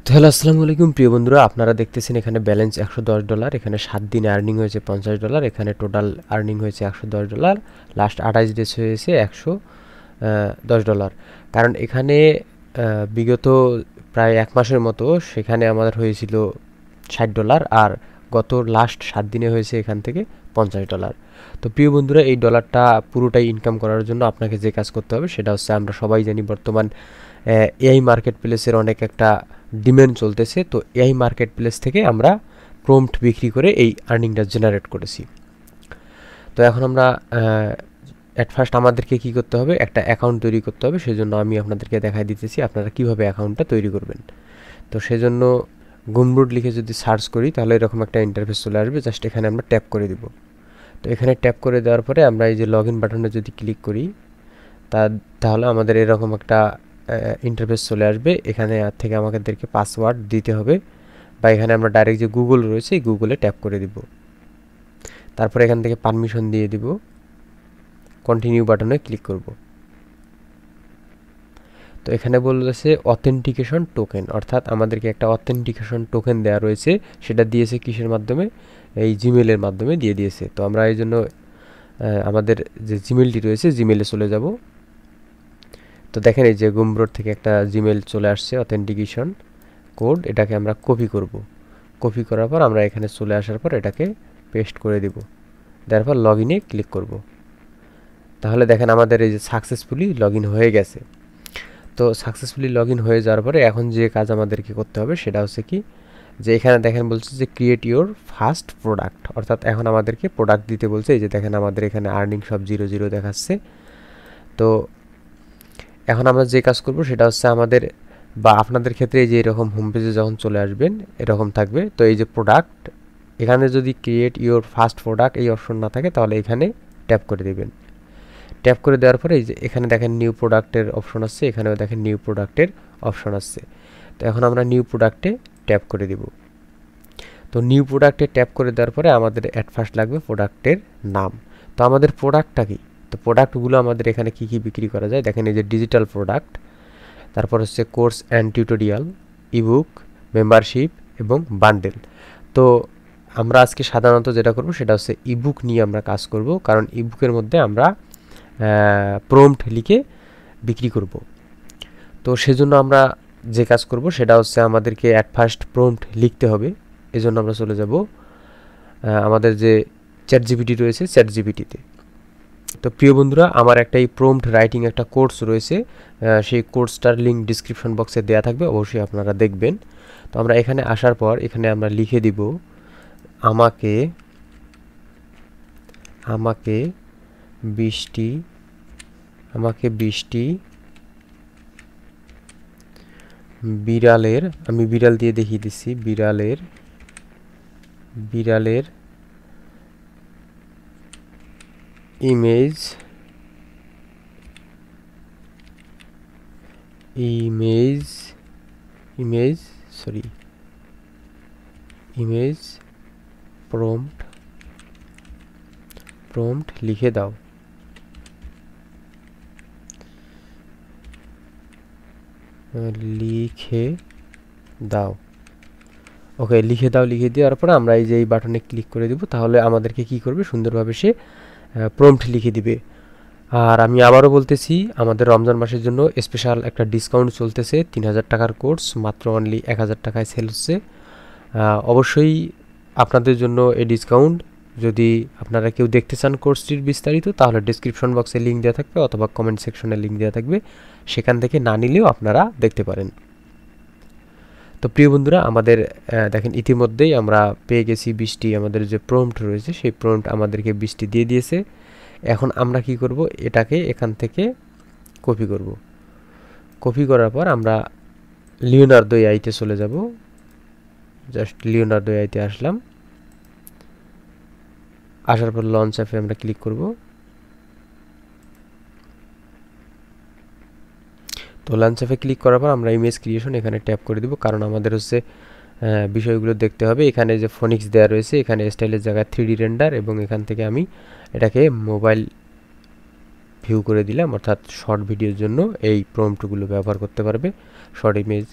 তো হ্যালো, আসসালামু আলাইকুম প্রিয় বন্ধুরা। আপনারা দেখতেছেন এখানে ব্যালেন্স $110, এখানে 7 দিনে আর্নিং হয়েছে $50, এখানে টোটাল আর্নিং হয়েছে $110, লাস্ট 28 ডেজ হয়েছে $110। কারণ এখানে বিগত প্রায় 1 মাসের মতো সেখানে আমাদের হয়েছিল $60, আর গত লাস্ট 7 দিনে হয়েছে এখান থেকে $50। তো প্রিয় বন্ধুরা, এই ডলারটা পুরোটাই ইনকাম করার জন্য আপনাকে যে কাজ করতে হবে সেটা হচ্ছে, আমরা সবাই জানি বর্তমান এআই মার্কেট প্লেসের অনেক একটা ডিমান্ড চলতেছে। তো এআই মার্কেট প্লেস থেকে আমরা প্রম্পট বিক্রি করে এই আর্নিংটা জেনারেট করেছি। তো এখন আমরা অ্যাট ফার্স্ট আমাদেরকে কি করতে হবে, একটা অ্যাকাউন্ট তৈরি করতে হবে। সেজন্য আমি আপনাদেরকে দেখাই দিতেছি আপনারা কিভাবে অ্যাকাউন্টটা তৈরি করবেন। তো সেজন্য গুমরুট লিখে যদি সার্চ করি তাহলে এরকম একটা ইন্টারফেস চলে আসবে। জাস্ট এখানে আমরা ট্যাপ করে দিব। তো এখানে ট্যাপ করে দেওয়ার পরে আমরা এই যে লগ ইন বাটনে যদি ক্লিক করি তাহলে আমাদের এরকম একটা ইন্টারফেস চলে আসবে। এখানে থেকে আমাদেরকে পাসওয়ার্ড দিতে হবে, বা এখানে আমরা ডাইরেক্ট যে গুগল রয়েছে এই গুগলে ট্যাপ করে দিব। তারপর এখান থেকে পারমিশন দিয়ে দিব, কন্টিনিউ বাটনে ক্লিক করব। তো এখানে বলতেছে অথেন্টিকেশন টোকেন, অর্থাৎ আমাদেরকে একটা অথেন্টিকেশন টোকেন দেওয়া রয়েছে। সেটা দিয়েছে কিসের মাধ্যমে? এই জিমেলের মাধ্যমে দিয়ে দিয়েছে। তো আমরা এই জন্য আমাদের যে জিমেলটি রয়েছে জিমেলে চলে যাব। তো দেখেন এই যে গুমরোড থেকে একটা জিমেল চলে আসছে, অথেন্টিকেশন কোড। এটাকে আমরা কপি করব। কপি করার পর আমরা এখানে চলে আসার পর এটাকে পেস্ট করে দেব। দেওয়ার পর লগ ইনে ক্লিক করব। তাহলে দেখেন আমাদের এই যে সাকসেসফুলি লগ ইন হয়ে গেছে। তো সাকসেসফুলি লগ ইন হয়ে যাওয়ার পরে এখন যে কাজ আমাদেরকে করতে হবে সেটা হচ্ছে কি, যে এখানে দেখেন বলছে যে ক্রিয়েট ইউর ফার্স্ট প্রোডাক্ট, অর্থাৎ এখন আমাদেরকে প্রোডাক্ট দিতে বলছে। এই যে দেখেন আমাদের এখানে আর্নিং সব 0 দেখাচ্ছে। তো এখন আমরা যে কাজ করব সেটা হচ্ছে আমাদের, বা আপনাদের ক্ষেত্রে এই যে এরকম হোম পেজে যখন চলে আসবেন এরকম থাকবে। তো এই যে প্রোডাক্ট, এখানে যদি ক্রিয়েট ইউর ফার্স্ট প্রোডাক্ট এই অপশন না থাকে তাহলে এখানে ট্যাপ করে দেবেন। ট্যাপ করে দেওয়ার পরে এই যে এখানে দেখেন নিউ প্রোডাক্টের অপশন আসছে, এখানেও দেখেন নিউ প্রোডাক্টের অপশন আসছে। তো এখন আমরা নিউ প্রোডাক্টে ট্যাপ করে দিব। তো নিউ প্রোডাক্টে ট্যাপ করে দেওয়ার পরে আমাদের অ্যাট ফার্স্ট লাগবে প্রোডাক্টের নাম। তো আমাদের প্রোডাক্টটা কি? তো প্রোডাক্টগুলো আমাদের এখানে কি কি বিক্রি করা যায় দেখেন, এই যে ডিজিটাল প্রোডাক্ট, তারপর হচ্ছে course and tutorial, ebook, membership এবং বান্ডেল। তো আমরা আজকে সাধারণত যেটা করব সেটা হচ্ছে ইবুক নিয়ে আমরা কাজ করব, কারণ ইবুকের মধ্যে আমরা প্রম্পট লিখে বিক্রি করব। তো সেজন্য আমরা যে কাজ করব সেটা হচ্ছে আমাদেরকে অ্যাট ফার্স্ট প্রম্পট লিখতে হবে। এজন্য আমরা চলে যাব আমাদের যে চ্যাট জিপিটি রয়েছে চ্যাট জিপিটিতে। তো প্রিয় বন্ধুরা, আমার একটা এই প্রম্পট রাইটিং একটা কোর্স রয়েছে, সেই কোর্সটার লিঙ্ক ডিসক্রিপশন বক্সে দেওয়া থাকবে, অবশ্যই আপনারা দেখবেন। তো আমরা এখানে আসার পর এখানে আমরা লিখে দিব আমাকে আমাকে 20টি বিড়ালের, আমি বিড়াল দিয়ে দেখিয়ে দিচ্ছি, বিড়ালের ইমেজ প্রম্পট লিখে দাও। ওকে, লিখে দেওয়ার পর আমরা এই যে এই বাটনে ক্লিক করে দেব। তাহলে আমাদেরকে কি করবে, সুন্দরভাবে সে প্রম্পট লিখে দিবে। আর আমি আবারও বলতেছি, আমাদের রমজান মাসের জন্য স্পেশাল একটা ডিসকাউন্ট চলতেছে। 3000 টাকার কোর্স মাত্র অনলি 1000 টাকায় সেল হচ্ছে। অবশ্যই আপনাদের জন্য এই ডিসকাউন্ট। যদি আপনারা কেউ দেখতে চান কোর্সটির বিস্তারিত, তাহলে ডেসক্রিপশন বক্সে লিঙ্ক দেওয়া থাকবে অথবা কমেন্ট সেকশনে লিঙ্ক দেওয়া থাকবে, সেখান থেকে না নিলেও আপনারা দেখতে পারেন। তো প্রিয় বন্ধুরা, আমাদের দেখেন ইতিমধ্যেই আমরা পেয়ে গেছি 20টি, আমাদের যে প্রম্পট রয়েছে সেই প্রম্পট আমাদেরকে 20টি দিয়ে দিয়েছে। এখন আমরা কি করব, এটাকে এখান থেকে কপি করব। কপি করার পর আমরা লিওনার্দো এআইতে চলে যাব। জাস্ট লিওনার্দো এআইতে আসলাম। আসার পর লঞ্চ অ্যাপে আমরা ক্লিক করব। তো লঞ্চ অ্যাপে ক্লিক করার পর আমরা ইমেজ ক্রিয়েশন এখানে ট্যাপ করে দেব, কারণ আমাদের হচ্ছে বিষয়গুলো দেখতে হবে। এখানে যে ফনিক্স দেওয়া রয়েছে, এখানে স্টাইলের জায়গায় 3D রেন্ডার, এবং এখান থেকে আমি এটাকে মোবাইল ভিউ করে দিলাম, অর্থাৎ শর্ট ভিডিওর জন্য এই প্রম্পটগুলো ব্যবহার করতে পারবে। শর্ট ইমেজ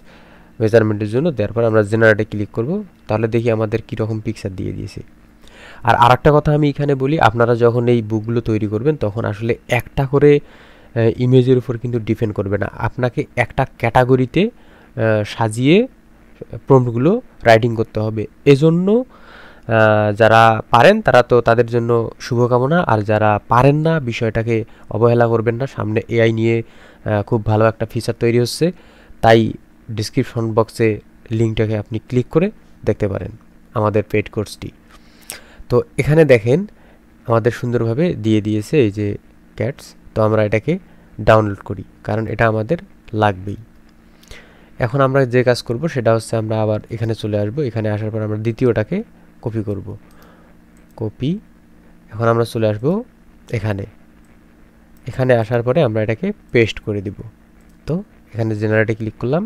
মেজারমেন্টের জন্য। দেওয়ার পর আমরা জেনারেটে ক্লিক করব, তাহলে দেখি আমাদের কীরকম পিকচার দিয়ে দিয়েছে। আর আরেকটা কথা আমি এখানে বলি, আপনারা যখন এই বুকগুলো তৈরি করবেন তখন আসলে একটা করে ইমেজের উপর কিন্তু ডিপেন্ড করবে না, আপনাকে একটা ক্যাটাগরিতে সাজিয়ে প্রম্পটগুলো রাইটিং করতে হবে। এজন্য যারা পারেন তারা তো তাদের জন্য শুভকামনা, আর যারা পারেন না বিষয়টাকে অবহেলা করবেন না। সামনে এআই নিয়ে খুব ভালো একটা ফিচার তৈরি হচ্ছে, তাই ডিসক্রিপশন বক্সে লিঙ্কটাকে আপনি ক্লিক করে দেখতে পারেন আমাদের পেইড কোর্সটি। তো এখানে দেখেন আমাদের সুন্দরভাবে দিয়ে দিয়েছে এই যে ক্যাটস। তো আমরা এটাকে ডাউনলোড করি, কারণ এটা আমাদের লাগবেই। এখন আমরা যে কাজ করব সেটা হচ্ছে আমরা আবার এখানে চলে আসব। এখানে আসার পর আমরা দ্বিতীয়টাকে কপি করব, কপি। এখন আমরা চলে আসব এখানে, এখানে আসার পরে আমরা এটাকে পেস্ট করে দিব। তো এখানে জেনারেটে ক্লিক করলাম,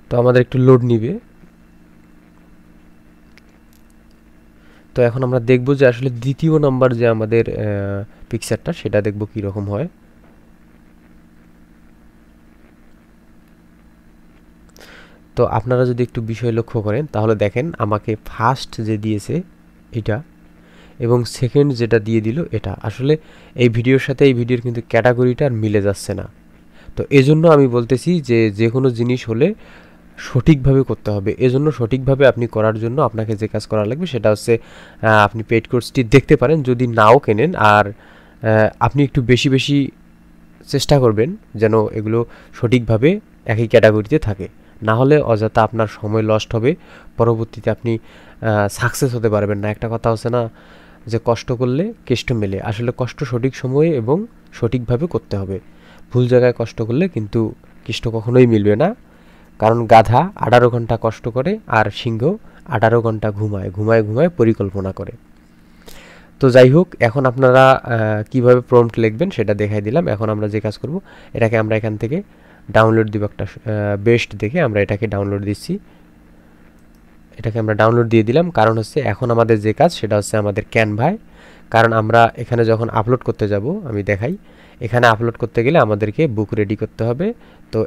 তো আমাদের একটু লোড নিবে। তো এখন আমরা দেখব যে আসলে দ্বিতীয় নাম্বার যে আমাদের পিকচারটা সেটা দেখব কি রকম হয়। তো আপনারা যদি একটু বিষয় লক্ষ্য করেন তাহলে দেখেন আমাকে ফার্স্ট যে দিয়েছে এটা এবং সেকেন্ড যেটা দিয়ে দিল এটা, আসলে এই ভিডিওর সাথে এই ভিডিওর কিন্তু ক্যাটাগরিটা আর মিলে যাচ্ছে না। তো এজন্য আমি বলতেছি যে যে কোনো জিনিস হলে সঠিকভাবে করতে হবে। এজন্য সঠিকভাবে আপনি করার জন্য আপনাকে যে কাজ করা লাগবে সেটা হচ্ছে আপনি পেইড কোর্সটি দেখতে পারেন যদি নাও কেনেন, আর আপনি একটু বেশি বেশি চেষ্টা করবেন যেন এগুলো সঠিকভাবে একই ক্যাটাগরিতে থাকে, না হলে অযথা আপনার সময় লস্ট হবে, পরবর্তীতে আপনি সাকসেস হতে পারবেন না। একটা কথা হচ্ছে না যে কষ্ট করলে কেষ্ট মেলে, আসলে কষ্ট সঠিক সময়ে এবং সঠিকভাবে করতে হবে। ভুল জায়গায় কষ্ট করলে কিন্তু কেষ্ট কখনোই মিলবে না, কারণ গাধা 18 ঘন্টা কষ্ট করে আর সিংহ 18 ঘন্টা ঘুমায় ঘুমায় ঘুমায় পরিকল্পনা করে। তো যাই হোক, এখন আপনারা কিভাবে প্রম্পট লিখবেন সেটা দেখাই দিলাম। এখন আমরা যে কাজ করব, এটাকে আমরা এখান থেকে ডাউনলোড দিব, একটা বেস্ট দেখে আমরা এটাকে ডাউনলোড দিচ্ছি। এটাকে আমরা ডাউনলোড দিয়ে দিলাম, কারণ হচ্ছে এখন আমাদের যে কাজ সেটা হচ্ছে আমাদের ক্যানভায়, কারণ আমরা এখানে যখন আপলোড করতে যাব আমি দেখাই, এখানে আপলোড করতে গেলে আমাদেরকে বুক রেডি করতে হবে। তো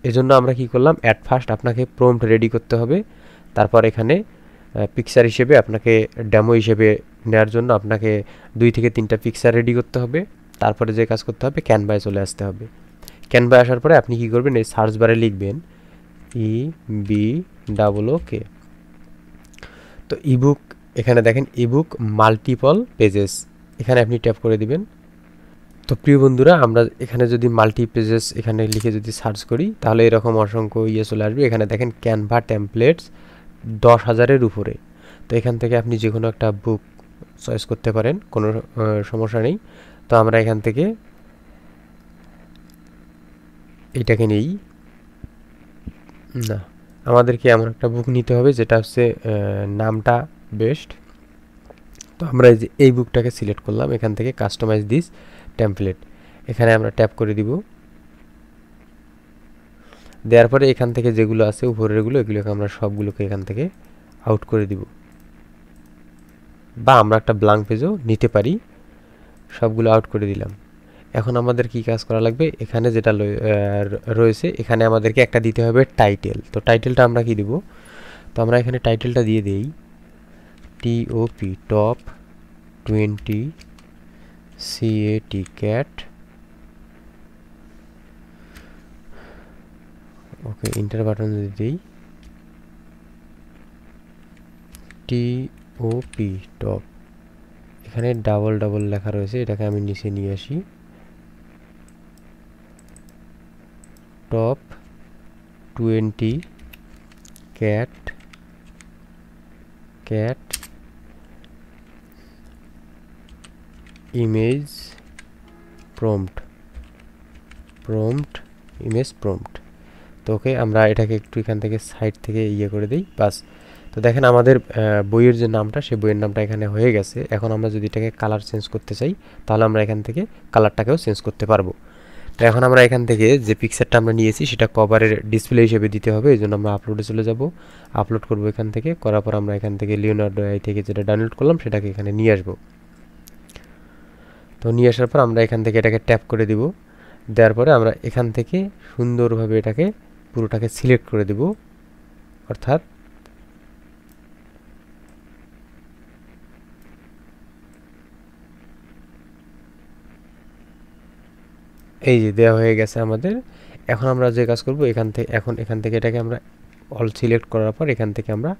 এজন্য আমরা কি করলাম, অ্যাট ফার্স্ট আপনাকে প্রম্পট রেডি করতে হবে, তারপর এখানে পিকচার হিসেবে আপনাকে ডেমো হিসেবে নেওয়ার জন্য আপনাকে 2 থেকে 3টা পিকচার রেডি করতে হবে। তারপরে যে কাজ করতে হবে, ক্যানভায় চলে আসতে হবে। ক্যানভায় আসার পরে আপনি কি করবেন, এই সার্চ বারে লিখবেন EBOOK। তো ইবুক, এখানে দেখেন ইবুক মাল্টিপল পেজেস, এখানে আপনি ট্যাপ করে দিবেন। তো প্রিয় বন্ধুরা, আমরা এখানে যদি মাল্টি পেজেস এখানে লিখে যদি সার্চ করি তাহলে এরকম অসংখ্য চলে আসবে। এখানে দেখেন ক্যানভা টেমপ্লেটস 10,000-এর উপরে। তো এখান থেকে আপনি যে কোনো একটা বুক চয়েস করতে পারেন, কোনো সমস্যা নেই। তো আমরা এখান থেকে এইটাকে নেই, না আমাদেরকে এমন একটা বুক নিতে হবে যেটা হচ্ছে নামটা বেস্ট। তো আমরা এই বুকটাকে সিলেক্ট করলাম, এখান থেকে কাস্টমাইজ দিস টেমপ্লেট, এখানে আমরা ট্যাপ করে দিব। দেওয়ার পরে এখান থেকে যেগুলো আছে উপরেরগুলো, এগুলোকে আমরা সবগুলোকে এখান থেকে আউট করে দিব, বা আমরা একটা ব্ল্যাঙ্ক পেজও নিতে পারি। সবগুলো আউট করে দিলাম। এখন আমাদের কি কাজ করা লাগবে, এখানে যেটা রয়েছে এখানে আমাদেরকে একটা দিতে হবে টাইটেল। তো টাইটেলটা আমরা কি দিব, তো আমরা এখানে টাইটেলটা দিয়ে দিই TOP, টপ 20 CAT ক্যাট। ওকে, ইন্টার বাটন দিয়ে দিই TOP টপ, এখানে ডাবল ডাবল লেখা রয়েছে, এটাকে আমি নিচে নিয়ে আসি। Top 20 cat image prompt image prompt. তো ওকে, আমরা এটাকে একটু এখান থেকে সাইড থেকে করে দিই, বাস। তো দেখেন আমাদের বইয়ের যে নামটা, সেই বইয়ের নামটা এখানে হয়ে গেছে। এখন আমরা যদি এটাকে কালার চেঞ্জ করতে চাই তাহলে আমরা এখান থেকে কালারটাকেও চেঞ্জ করতে পারবো। তো এখন আমরা এখান থেকে যে পিকচারটা আমরা নিয়েছি সেটা কভারের ডিসপ্লে হিসেবে দিতে হবে, এই জন্য আমরা আপলোডে চলে যাব, আপলোড করব এখান থেকে, করার পর আমরা এখান থেকে লিওনার্ডো এআই থেকে যেটা ডাউনলোড করলাম সেটাকে এখানে নিয়ে আসব। তো নিয়ে আসার পর আমরা এখান থেকে এটাকে ট্যাপ করে দিব, দেওয়ার পরে আমরা এখান থেকে সুন্দরভাবে এটাকে পুরোটাকে সিলেক্ট করে দিব, অর্থাৎ এই যে দেওয়া হয়ে গেছে আমাদের। এখন আমরা যে কাজ করব এখান থেকে এটাকে আমরা অল সিলেক্ট করার পর এখান থেকে আমরা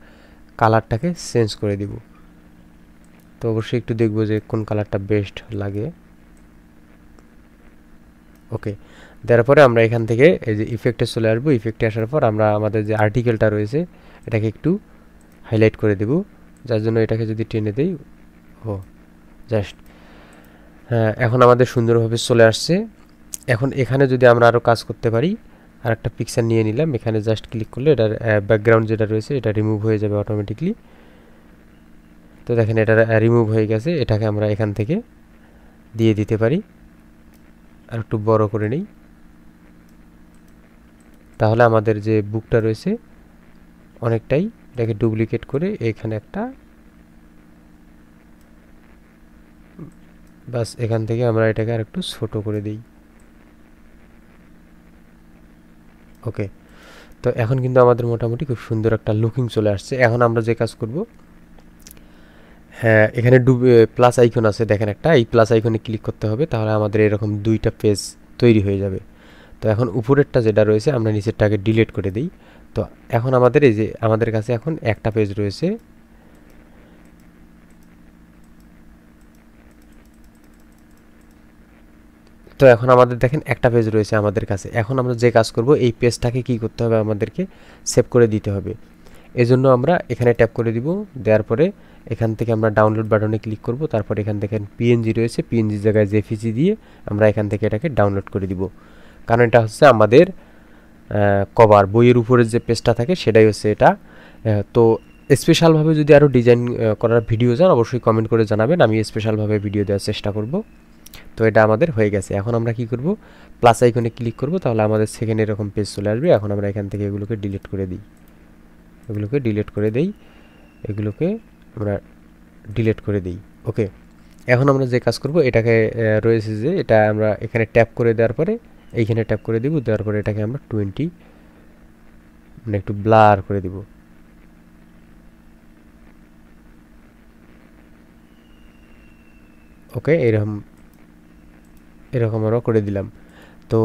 কালারটাকে চেঞ্জ করে দিব। তো অবশ্যই একটু দেখব যে কোন কালারটা বেস্ট লাগে। ওকে, দেওয়ার পরে আমরা এখান থেকে এই যে ইফেক্টে চলে আসবো, ইফেক্টে আসার পর আমরা আমাদের যে আর্টিকেলটা রয়েছে এটাকে একটু হাইলাইট করে দেব, যার জন্য এটাকে যদি টেনে দেই, ও জাস্ট, হ্যাঁ এখন আমাদের সুন্দরভাবে চলে আসছে। এখন এখানে যদি আমরা আরও কাজ করতে পারি, আর একটা পিকচার নিয়ে নিলাম, এখানে জাস্ট ক্লিক করলে এটার ব্যাকগ্রাউন্ড যেটা রয়েছে এটা রিমুভ হয়ে যাবে অটোমেটিকলি। তো দেখেন এটা রিমুভ হয়ে গেছে, এটাকে আমরা এখান থেকে দিয়ে দিতে পারি, আর একটু বড় করে নিই, তাহলে আমাদের যে বুকটা রয়েছে অনেকটাই, এটাকে ডুপ্লিকেট করে এখানে একটা, বাস এখান থেকে আমরা এটাকে আর একটু ছোট করে দিই। ওকে, তো এখন কিন্তু আমাদের মোটামুটি খুব সুন্দর একটা লুকিং চলে আসছে। এখন আমরা যে কাজ করব, হ্যাঁ এখানে প্লাস আইকন আছে দেখেন একটা, এই প্লাস আইকনে ক্লিক করতে হবে, তাহলে আমাদের এরকম দুইটা পেজ তৈরি হয়ে যাবে। তো এখন উপরেরটা যেটা রয়েছে আমরা নিচেরটাকে ডিলিট করে দিই। তো এখন আমাদের এই যে আমাদের কাছে এখন একটা পেজ রয়েছে, তো এখন আমাদের দেখেন একটা পেজ রয়েছে আমাদের কাছে। এখন আমরা যে কাজ করব, এই পেজটাকে কি করতে হবে, আমাদেরকে সেভ করে দিতে হবে। এজন্য আমরা এখানে ট্যাপ করে দিব, দেওয়ার পরে এখান থেকে আমরা ডাউনলোড বাটনে ক্লিক করব, তারপর এখান থেকে পিএনজি রয়েছে, পিএনজি জায়গায় জেপিজি দিয়ে আমরা এখান থেকে এটাকে ডাউনলোড করে দিব, কারণ এটা হচ্ছে আমাদের কভার বইয়ের উপরে যে পেজটা থাকে সেটাই হচ্ছে এটা। তো স্পেশালভাবে যদি আরও ডিজাইন করার ভিডিও চান অবশ্যই কমেন্ট করে জানাবেন, আমি স্পেশালভাবে ভিডিও দেওয়ার চেষ্টা করব। তো এটা আমাদের হয়ে গেছে। এখন আমরা কি করব, প্লাস আইকনে ক্লিক করব, তাহলে আমাদের সেকেন্ড এরকম পেজ চলে আসবে। এখন আমরা এখান থেকে এগুলোকে ডিলিট করে দিই, এগুলোকে ডিলিট করে দেই, এগুলোকে আমরা ডিলিট করে দিই। ওকে, এখন আমরা যে কাজ করব, এটাকে রয়েছে যে এটা আমরা এখানে ট্যাপ করে দেওয়ার পরে এইখানে ট্যাপ করে দিব, দেওয়ার পরে এটাকে আমরা 20 মানে একটু ব্লার করে দিব। ওকে, এরকম আমরা করে দিলাম। তো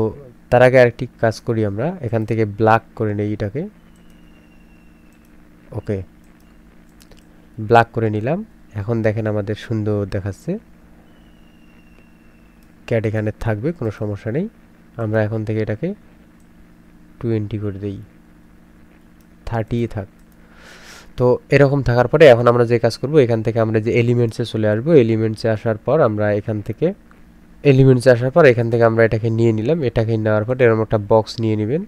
তার আগে আরেকটি কাজ করি, আমরা এখান থেকে ব্ল্যাক করে নেই এটাকে। ওকে, ব্ল্যাক করে নিলাম। এখন দেখেন আমাদের সুন্দর দেখাচ্ছে, ক্যাট এখানে থাকবে, কোনো সমস্যা নেই। আমরা এখন থেকে এটাকে 20 করে দিই, 30 থাক। তো এরকম থাকার পরে এখন আমরা যে কাজ করব, এখান থেকে আমরা যে এলিমেন্টসে চলে আসবো, এলিমেন্টসে আসার পর আমরা এখান থেকে আমরা এটাকে নিয়ে নিলাম। এটাকে নেওয়ার পর এরকম একটা বক্স নিয়ে নেবেন,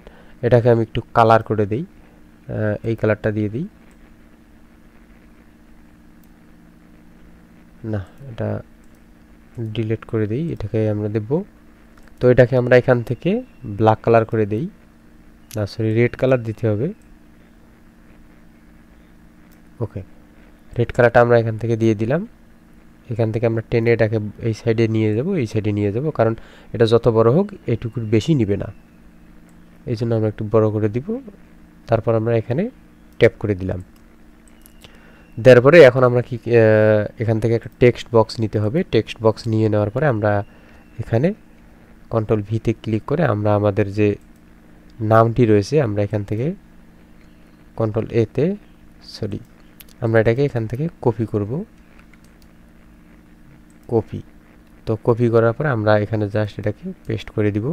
এটাকে আমি একটু কালার করে দিই, এই কালারটা দিয়ে দিই, না এটা ডিলিট করে দিই, এটাকে আমরা দেব। তো এটাকে আমরা এখান থেকে ব্ল্যাক কালার করে দেই, না সরি রেড কালার দিতে হবে। ওকে, রেড কালারটা আমরা এখান থেকে দিয়ে দিলাম। এখান থেকে আমরা টেনে এটাকে এই সাইডে নিয়ে যাব, কারণ এটা যত বড় হোক এইটুকুর বেশি নিবে না, এই জন্য আমরা একটু বড় করে দিব। তারপর আমরা এখানে ট্যাপ করে দিলাম, দেওয়ার পরে এখন আমরা কি এখান থেকে একটা টেক্সট বক্স নিতে হবে। টেক্সট বক্স নিয়ে নেওয়ার পরে আমরা এখানে কন্ট্রোল ভিতে ক্লিক করে আমরা আমাদের যে নামটি রয়েছে আমরা এখান থেকে কন্ট্রোল এতে আমরা এটাকে এখান থেকে কপি করব, কপি। তো কপি করার পরে আমরা এখানে জাস্ট এটাকে পেস্ট করে দিব।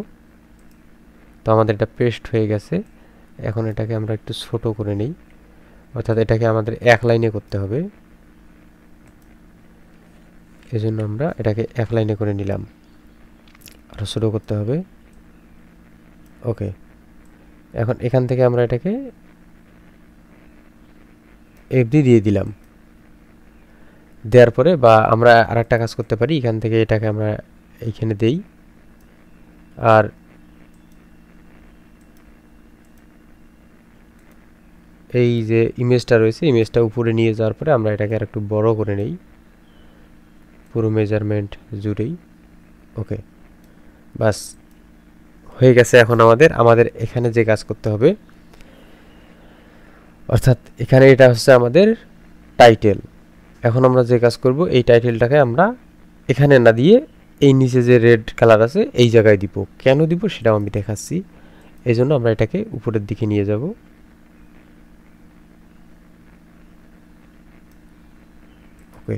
তো আমাদের এটা পেস্ট হয়ে গেছে। এখন এটাকে আমরা একটু ছোট করে নেই, অর্থাৎ এটাকে আমাদের এক লাইনে করতে হবে, এজন্য আমরা এটাকে এক লাইনে করে নিলাম, আরও ছোট করতে হবে। ওকে, এখন এখান থেকে আমরা এটাকে এফডি দিয়ে দিলাম, দেওয়ার পরে বা আমরা আরেকটা কাজ করতে পারি, এখান থেকে এটাকে আমরা এইখানে দেই, আর এই যে ইমেজটা রয়েছে ইমেজটা উপরে নিয়ে যাওয়ার পরে আমরা এটাকে আর একটু বড় করে নেই পুরো মেজারমেন্ট জুড়েই। ওকে, বাস হয়ে গেছে। এখন আমাদের এখানে যে কাজ করতে হবে, অর্থাৎ এখানে এটা হচ্ছে আমাদের টাইটেল। এখন আমরা যে কাজ করব, এই টাইটেলটাকে আমরা এখানে না দিয়ে এই নিচে যে রেড কালার আছে এই জায়গায় দিব। কেন দিব সেটাও আমি দেখাচ্ছি। এই জন্য আমরা এটাকে উপরের দিকে নিয়ে যাব। ওকে,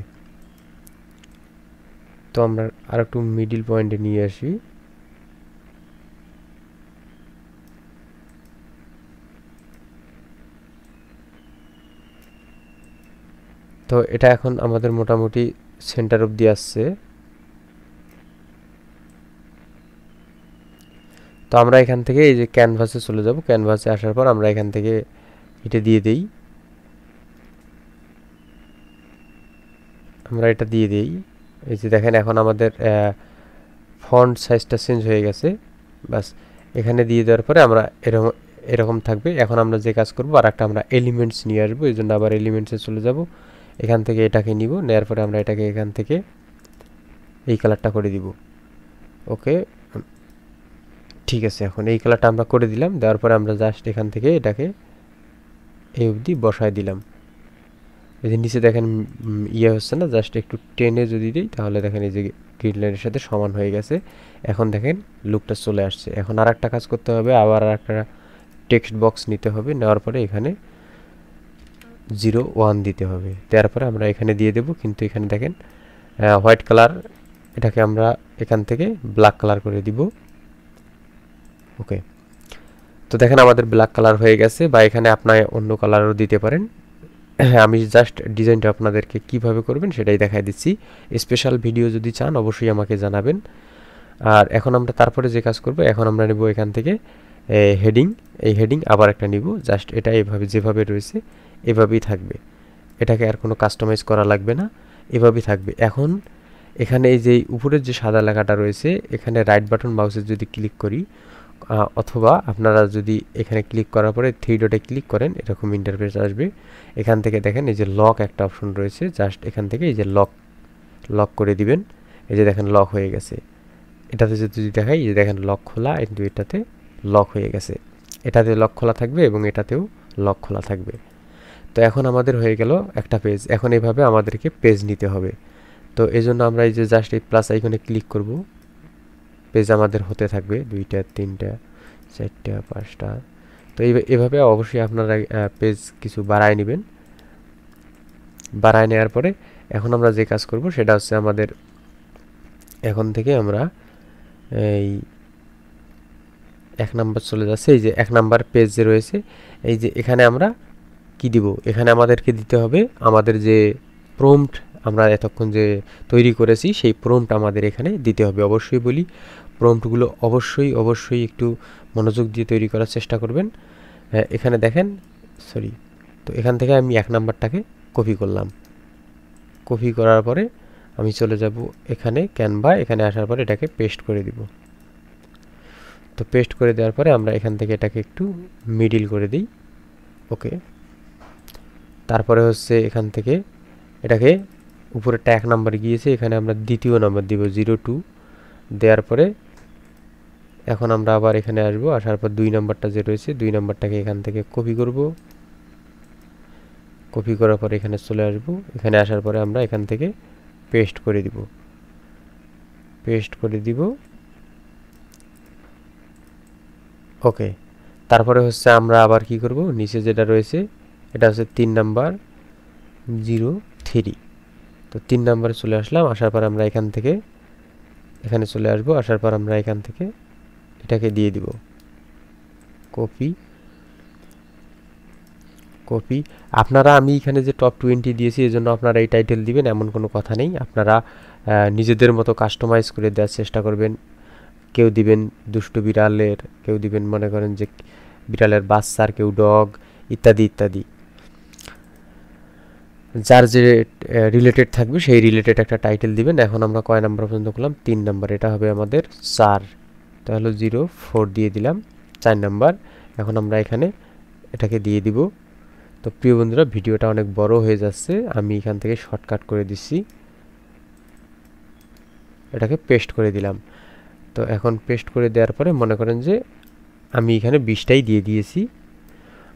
তো আমরা আর একটু মিডিল পয়েন্টে নিয়ে আসি। তো এটা এখন আমাদের মোটামুটি সেন্টার অবধি আসছে। তো আমরা এখান থেকে এই যে ক্যানভাসে চলে যাব। ক্যানভাসে আসার পর আমরা এখান থেকে এটা দিয়ে দেই, আমরা এটা দিয়ে দেই। এই যে দেখেন এখন আমাদের ফন্ট সাইজটা চেঞ্জ হয়ে গেছে। বাস এখানে দিয়ে দেওয়ার পরে আমরা এরকম থাকবে। এখন আমরা যে কাজ করব, আর একটা আমরা এলিমেন্টস নিয়ে আসবো। এই জন্য আবার এলিমেন্টসে চলে যাব। এখান থেকে এটাকে নিব, নেওয়ার পরে আমরা এটাকে এখান থেকে এই কালারটা করে দিব। ওকে, ঠিক আছে। এখন এই কালারটা আমরা করে দিলাম। দেওয়ার পরে আমরা জাস্ট এখান থেকে এটাকে এই অবধি বসায় দিলাম। এই যে নিচে দেখেন ইয়ে হচ্ছে না, জাস্ট একটু টেনে যদি দিই তাহলে দেখেন এই যে গ্রিন লাইনের সাথে সমান হয়ে গেছে। এখন দেখেন লুকটা চলে আসছে। এখন আর একটা কাজ করতে হবে, আবার আর একটা টেক্সট বক্স নিতে হবে। নেওয়ার পরে এখানে 01 দিতে হবে। দেওয়ার পরে আমরা এখানে দিয়ে দেব। কিন্তু এখানে দেখেন হোয়াইট কালার, এটাকে আমরা এখান থেকে ব্ল্যাক কালার করে দিব। ওকে, তো দেখেন আমাদের ব্ল্যাক কালার হয়ে গেছে, বা এখানে আপনার অন্য কালারও দিতে পারেন। আমি জাস্ট ডিজাইনটা আপনাদেরকে কিভাবে করবেন সেটাই দেখাই দিচ্ছি। স্পেশাল ভিডিও যদি চান অবশ্যই আমাকে জানাবেন। আর এখন আমরা তারপরে যে কাজ করব, এখন আমরা নেব এখান থেকে হেডিং। এই হেডিং আবার একটা নিব। জাস্ট এটা এভাবে যেভাবে রয়েছে এভাবেই থাকবে। এটাকে আর কোনো কাস্টমাইজ করা লাগবে না, এভাবেই থাকবে। এখন এখানে এই যে উপরের যে সাদা লেখাটা রয়েছে, এখানে রাইট বাটন মাউসে যদি ক্লিক করি, অথবা আপনারা যদি এখানে ক্লিক করার পরে 3 ডটে ক্লিক করেন, এরকম ইন্টারফেস আসবে। এখান থেকে দেখেন এই যে লক একটা অপশন রয়েছে, জাস্ট এখান থেকে এই যে লক করে দিবেন। এই যে দেখেন লক হয়ে গেছে। এটাতে যদি দেখাই, এই যে দেখেন লক খোলা, কিন্তু এটাতে লক হয়ে গেছে। এটাতে লক খোলা থাকবে এবং এটাতেও লক খোলা থাকবে। তো এখন আমাদের হয়ে গেল একটা পেজ। এখন এইভাবে আমাদেরকে পেজ নিতে হবে। তো এই জন্য আমরা এই যে জাস্ট এই প্লাস আইকনে ক্লিক করব, পেজ আমাদের হতে থাকবে 2টা 3টা 4টা 5টা। তো এভাবে অবশ্যই আপনারা পেজ কিছু বাড়ায় নেবেন। বাড়ায় নেওয়ার পরে এখন আমরা যে কাজ করব সেটা হচ্ছে আমাদের এখন থেকে আমরা এই 1 নাম্বার চলে যাচ্ছে। এই যে 1 নাম্বার পেজ যে রয়েছে, এই যে এখানে আমরা কি দিব, এখানে আমাদেরকে দিতে হবে আমাদের যে প্রম্পট আমরা এতক্ষণ যে তৈরি করেছি সেই প্রম্পট আমাদের এখানে দিতে হবে। অবশ্যই বলি, প্রম্পটগুলো অবশ্যই একটু মনোযোগ দিয়ে তৈরি করার চেষ্টা করবেন। এখানে দেখেন, সরি, তো এখান থেকে আমি 1 নাম্বারটাকে কপি করলাম। কপি করার পরে আমি চলে যাব এখানে ক্যানভা। এখানে আসার পরে এটাকে পেস্ট করে দিব। তো পেস্ট করে দেওয়ার পরে আমরা এখান থেকে এটাকে একটু মিডিল করে দিই। ওকে, তারপরে হচ্ছে এখান থেকে এটাকে উপরেরটা 1 নাম্বার গিয়েছে, এখানে আমরা দ্বিতীয় নাম্বার দিব 02। দেওয়ার পরে এখন আমরা আবার এখানে আসব। আসার পর 2 নাম্বারটা যে রয়েছে 2 নাম্বারটাকে এখান থেকে কপি করব। কপি করার পরে এখানে চলে আসব। এখানে আসার পরে আমরা এখান থেকে পেস্ট করে দিব। ওকে, তারপরে হচ্ছে আমরা আবার কি করব, নিচে যেটা রয়েছে এটা হচ্ছে 3 নাম্বার 03। তো 3 নাম্বারে চলে আসলাম। আসার পর আমরা এখান থেকে এখানে চলে আসব। আসার পর আমরা এখান থেকে এটাকে দিয়ে দিব কপি। আপনারা, আমি এখানে যে টপ 20 দিয়েছি এই জন্য আপনারা এই টাইটেল দিবেন এমন কোনো কথা নেই। আপনারা নিজেদের মতো কাস্টমাইজ করে দেওয়ার চেষ্টা করবেন। কেউ দিবেন দুষ্টু বিড়ালের, কেউ দিবেন মনে করেন যে বিড়ালের বাচ্চার, কেউ ডগ, ইত্যাদি ইত্যাদি। যার যে রিলেটেড থাকবে সেই রিলেটেড একটা টাইটেল দিবেন। এখন আমরা কয় নাম্বার পর্যন্ত করলাম, 3 নাম্বার, এটা হবে আমাদের 4, তাহলে 04 দিয়ে দিলাম 4 নাম্বার। এখন আমরা এখানে এটাকে দিয়ে দিব তো প্রিয় বন্ধুরা, ভিডিওটা অনেক বড় হয়ে যাচ্ছে, আমি এখান থেকে শর্টকাট করে দিচ্ছি, এটাকে পেস্ট করে দিলাম। তো এখন পেস্ট করে দেওয়ার পরে মনে করেন যে আমি এখানে 20টাই দিয়ে দিয়েছি,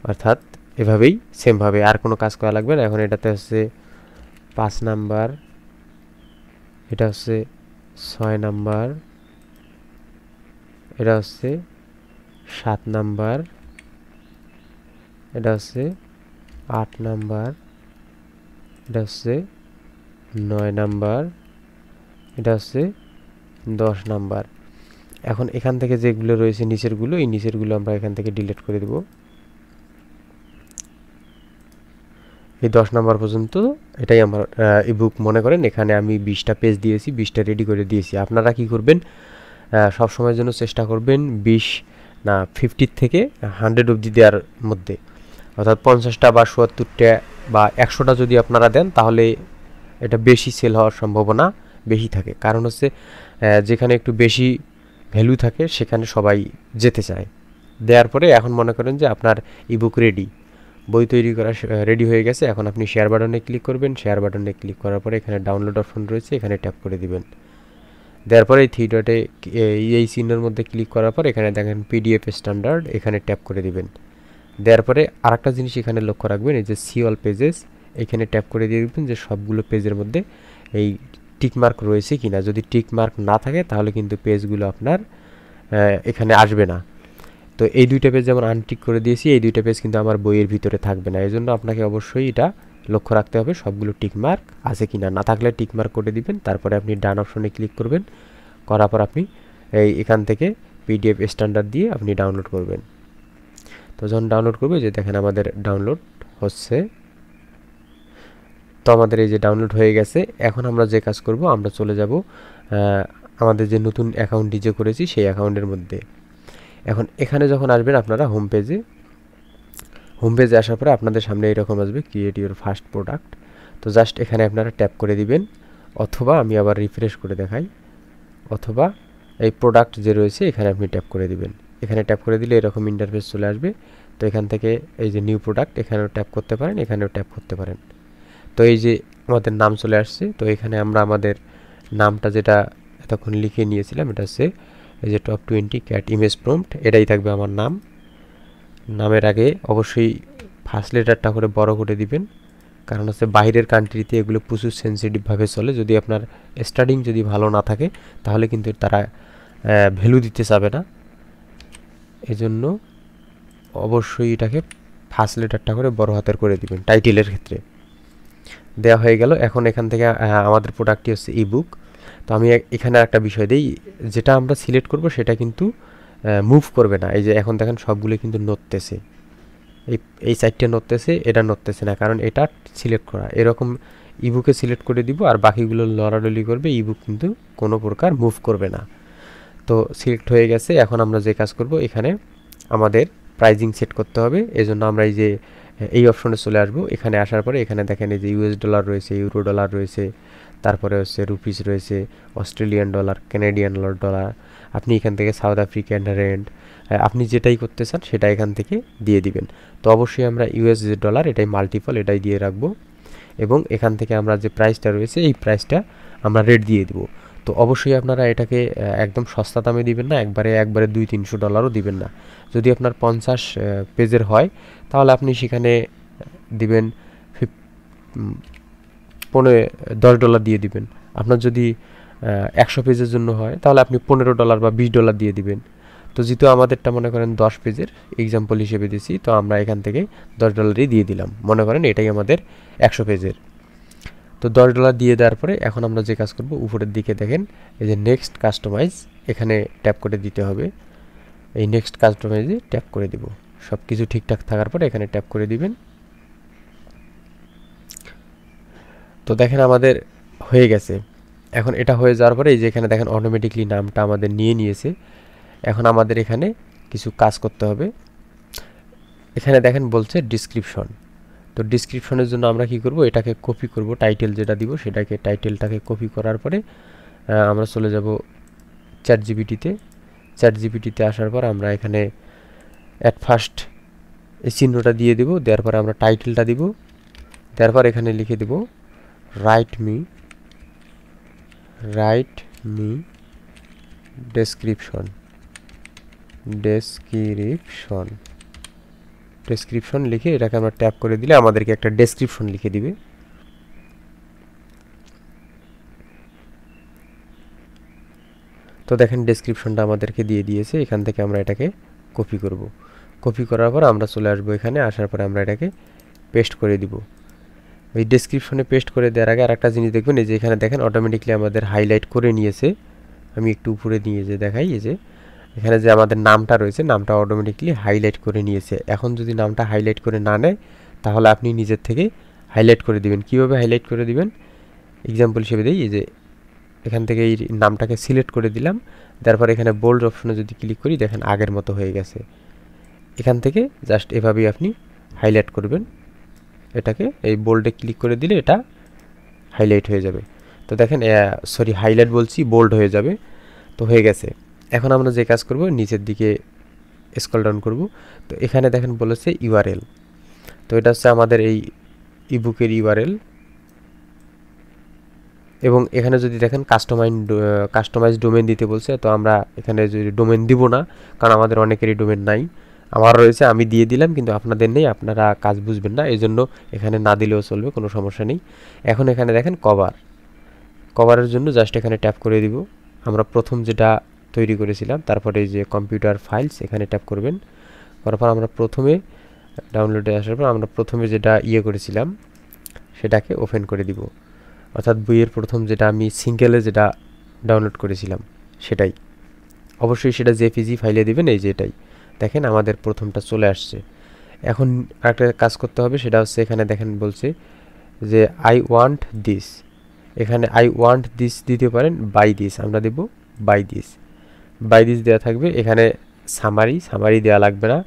অর্থাৎ এভাবেই সেমভাবে আর কোনো কাজ করা লাগবে না। এখন এটাতে হচ্ছে 5 নাম্বার, এটা হচ্ছে 6 নাম্বার, এটা হচ্ছে 7 নাম্বার, এটা হচ্ছে 8 নাম্বার, এটা হচ্ছে 9 নাম্বার, এটা হচ্ছে 10 নাম্বার। এখন এখান থেকে যেগুলো রয়েছে নিচেরগুলো, এই নিচেরগুলো আমরা এখান থেকে ডিলিট করে দেব। এই 10 নাম্বার পর্যন্ত এটাই আমার ইবুক। মনে করেন এখানে আমি 20টা পেজ দিয়েছি, 20টা রেডি করে দিয়েছি। আপনারা কি করবেন, সব সময়ের জন্য চেষ্টা করবেন 20 না 50 থেকে 100 অবধি দেওয়ার মধ্যে, অর্থাৎ 50টা বা 70টা বা 100টা যদি আপনারা দেন তাহলে এটা বেশি সেল হওয়ার সম্ভাবনা বেশি থাকে। কারণ হচ্ছে যেখানে একটু বেশি ভ্যালু থাকে সেখানে সবাই যেতে চায়। দেওয়ার পরে এখন মনে করেন যে আপনার ইবুক রেডি, বই তৈরি করা রেডি হয়ে গেছে। এখন আপনি শেয়ার বাটনে ক্লিক করবেন, শেয়ার বাটনে ক্লিক করার পরে এখানে ডাউনলোড অপশন রয়েছে, এখানে ট্যাপ করে দিবেন। দেওয়ার পরে এই থ্রি ডটে এই চিহ্নের মধ্যে ক্লিক করার পর এখানে দেখেন পিডিএফ স্ট্যান্ডার্ড, এখানে ট্যাপ করে দিবেন। দেওয়ার পরে আরেকটা জিনিস এখানে লক্ষ্য রাখবেন, এই যে সি অল পেজেস, এখানে ট্যাপ করে দিয়ে দিবেন যে সবগুলো পেজের মধ্যে এই টিকমার্ক রয়েছে কিনা। যদি টিকমার্ক না থাকে তাহলে কিন্তু পেজগুলো আপনার এখানে আসবে না। তো এই দুইটা পেজ যেমন আনটিক করে দিয়েছি, এই দুইটা পেজ কিন্তু আমার বইয়ের ভিতরে থাকবে না। এই জন্য আপনাকে অবশ্যই এটা লক্ষ্য রাখতে হবে সবগুলো টিকমার্ক আছে কিনা। না থাকলে টিকমার্ক করে দিবেন, তারপরে আপনি ডান অপশনে ক্লিক করবেন, করার পর আপনি এখান থেকে পিডিএফ স্ট্যান্ডার্ড দিয়ে আপনি ডাউনলোড করবেন। তো যখন ডাউনলোড করবে, যে দেখেন আমাদের ডাউনলোড হচ্ছে, তো আমাদের এই যে ডাউনলোড হয়ে গেছে। এখন আমরা যে কাজ করব, আমরা চলে যাব আমাদের যে নতুন অ্যাকাউন্টটি যে করেছি সেই অ্যাকাউন্টের মধ্যে। এখন এখানে যখন আসবেন আপনারা হোম পেজে আসার পরে আপনাদের সামনে এরকম আসবে ক্রিয়েট ইউর ফার্স্ট প্রোডাক্ট। তো জাস্ট এখানে আপনারা ট্যাপ করে দিবেন, অথবা আমি আবার রিফ্রেশ করে দেখাই, অথবা এই প্রোডাক্ট যে রয়েছে এখানে আপনি ট্যাপ করে দিবেন। এখানে ট্যাপ করে দিলে এরকম ইন্টারফেস চলে আসবে। তো এখান থেকে এই যে নিউ প্রোডাক্ট, এখানেও ট্যাপ করতে পারেন, এখানেও ট্যাপ করতে পারেন। তো এই যে আমাদের নাম চলে আসছে। তো এখানে আমরা আমাদের নামটা যেটা এতক্ষণ লিখে নিয়েছিলাম, এটা হচ্ছে এই যে টপ 20 ক্যাট ইমেজ প্রম্পট, এটাই থাকবে আমার নাম। নামের আগে অবশ্যই ফার্স্ট লেটারটা করে বড় করে দিবেন, কারণ হচ্ছে বাইরের কান্ট্রিতে এগুলো প্রচুর সেন্সিটিভভাবে চলে। যদি আপনার স্টাডিং যদি ভালো না থাকে তাহলে কিন্তু তারা ভ্যালু দিতে চাবে না। এজন্য অবশ্যই এটাকে ফার্স্ট লেটারটা করে বড় হাতের করে দিবেন টাইটেলের ক্ষেত্রে। দেওয়া হয়ে গেল। এখন এখান থেকে আমাদের প্রোডাক্টটি হচ্ছে ইবুক। তো আমি এখানে একটা বিষয় দিই, যেটা আমরা সিলেক্ট করব সেটা কিন্তু মুভ করবে না। এই যে এখন দেখেন সবগুলো কিন্তু নড়তেছে, এই সাইডটা নড়তেছে, এটা নড়তেছে না, কারণ এটা সিলেক্ট করা। এরকম ইবুকে সিলেক্ট করে দিব আর বাকিগুলো লড়ালড়ি করবে, ইবুক কিন্তু কোনো প্রকার মুভ করবে না। তো সিলেক্ট হয়ে গেছে। এখন আমরা যে কাজ করব, এখানে আমাদের প্রাইজিং সেট করতে হবে। এজন্য আমরা এই যে এই অপশনে চলে আসব। এখানে আসার পরে এখানে দেখেন এই যে ইউএস ডলার রয়েছে, ইউরো ডলার রয়েছে, তারপরে হচ্ছে রুপিস রয়েছে, অস্ট্রেলিয়ান ডলার, কানাডিয়ান ডলার। আপনি এখান থেকে সাউথ আফ্রিকান রেন্ট, আপনি যেটাই করতে চান সেটা এখান থেকে দিয়ে দিবেন। তো অবশ্যই আমরা ইউএস ডলার, এটাই মাল্টিপল, এটাই দিয়ে রাখবো। এবং এখান থেকে আমরা যে প্রাইসটা রয়েছে এই প্রাইসটা আমরা রেট দিয়ে দেবো। তো অবশ্যই আপনারা এটাকে একদম সস্তা দামে দিবেন না, একবারে 200-300 ডলারও দিবেন না। যদি আপনার 50 পেজের হয় তাহলে আপনি সেখানে দিবেন 10 ডলার দিয়ে দিবেন। আপনার যদি 100 পেজের জন্য হয় তাহলে আপনি 15 ডলার বা 20 ডলার দিয়ে দিবেন। তো যেহেতু আমাদেরটা মনে করেন 10 পেজের এক্সাম্পল হিসেবে দিছি, তো আমরা এখান থেকে 10 ডলারই দিয়ে দিলাম। মনে করেন এটাই আমাদের 100 পেজের। তো 10 ডলার দিয়ে দেওয়ার পরে এখন আমরা যে কাজ করব, উপরের দিকে দেখেন এই যে নেক্সট কাস্টমাইজ, এখানে ট্যাপ করে দিতে হবে। এই নেক্সট কাস্টমাইজে ট্যাপ করে দিব। সব কিছু ঠিকঠাক থাকার পরে এখানে ট্যাপ করে দিবেন। তো দেখেন আমাদের হয়ে গেছে। এখন এটা হয়ে যাওয়ার পরে এই যে এখানে দেখেন অটোমেটিকলি নামটা আমাদের নিয়েছে। এখন আমাদের এখানে কিছু কাজ করতে হবে। এখানে দেখেন বলছে ডিসক্রিপশন। তো ডিসক্রিপশনের জন্য আমরা কি করব, এটাকে কপি করব, টাইটেল যেটা দিব সেটাকে, টাইটেলটাকে কপি করার পরে আমরা চলে যাব চ্যাট জিপিটিতে। চ্যাট জিপিটিতে আসার পর আমরা এখানে অ্যাট ফার্স্ট এই চিহ্নটা দিয়ে দেব, দেওয়ার পরে আমরা টাইটেলটা দিব, দেওয়ার পর এখানে লিখে দেব রাইট মি ডেসক্রিপশন লিখে এটাকে আমরা ট্যাপ করে দিলে আমাদেরকে একটা ডেসক্রিপশন লিখে দিবে। তো দেখেন ডেসক্রিপশনটা আমাদেরকে দিয়ে দিয়েছে। এখান থেকে আমরা এটাকে কপি করব। কপি করার পর আমরা চলে আসবো এখানে, আসার পরে আমরা এটাকে পেস্ট করে দিব। এই ডেসক্রিপশনে পেস্ট করে দেওয়ার আগে আর একটা জিনিস দেখবেন, এই যে এখানে দেখেন অটোমেটিকলি আমাদের হাইলাইট করে নিয়েছে। আমি একটু উপরে নিয়ে যে দেখাই, এই যে এখানে যে আমাদের নামটা রয়েছে, নামটা অটোমেটিকলি হাইলাইট করে নিয়েছে। এখন যদি নামটা হাইলাইট করে না নেয়, তাহলে আপনি নিজের থেকে হাইলাইট করে দিবেন। কিভাবে হাইলাইট করে দিবেন এক্সাম্পল হিসেবে দিই, এই যে এখান থেকে এই নামটাকে সিলেক্ট করে দিলাম, তারপর এখানে বোল্ড অপশনে যদি ক্লিক করি, দেখেন আগের মতো হয়ে গেছে। এখান থেকে জাস্ট এভাবেই আপনি হাইলাইট করবেন এটাকে, এই বোল্ডে ক্লিক করে দিলে এটা হাইলাইট হয়ে যাবে। তো দেখেন হাইলাইট বলছি, বোল্ড হয়ে যাবে। তো হয়ে গেছে। এখন আমরা যে কাজ করব, নিচের দিকে স্ক্রল ডাউন করব। তো এখানে দেখেন বলেছে ইউআরএল, তো এটা হচ্ছে আমাদের এই ইবুকের ইউআরএল। এবং এখানে যদি দেখেন কাস্টমাইজ ডোমেন দিতে বলছে, তো আমরা এখানে যদি ডোমেন দিব না, কারণ আমাদের অনেকেরই ডোমেন নাই। আমার রয়েছে, আমি দিয়ে দিলাম, কিন্তু আপনাদের নেই, আপনারা কাজ বুঝবেন না, এই জন্য এখানে না দিলেও চলবে, কোনো সমস্যা নেই। এখন এখানে দেখেন কভারের জন্য জাস্ট এখানে ট্যাপ করে দিব। আমরা প্রথম যেটা তৈরি করেছিলাম, তারপরে এই যে কম্পিউটার ফাইলস এখানে ট্যাপ করবেন। করার পর আমরা প্রথমে ডাউনলোডে আসার পর আমরা প্রথমে যেটা করেছিলাম সেটাকে ওপেন করে দিব, অর্থাৎ বইয়ের প্রথম যেটা আমি সিঙ্গেলে যেটা ডাউনলোড করেছিলাম সেটাই। অবশ্যই সেটা জেপিজি ফাইলে দিবেন। এই যে এটাই দেখেন আমাদের প্রথমটা চলে আসছে। এখন আরেকটা কাজ করতে হবে, সেটা হচ্ছে এখানে দেখেন বলছে যে আই ওয়ান্ট দিস, এখানে আই ওয়ান্ট দিস দিতে পারেন, বাই দিস আমরা দেব বাই দিস দেওয়া থাকবে। এখানে সামারি দেওয়া লাগবে না।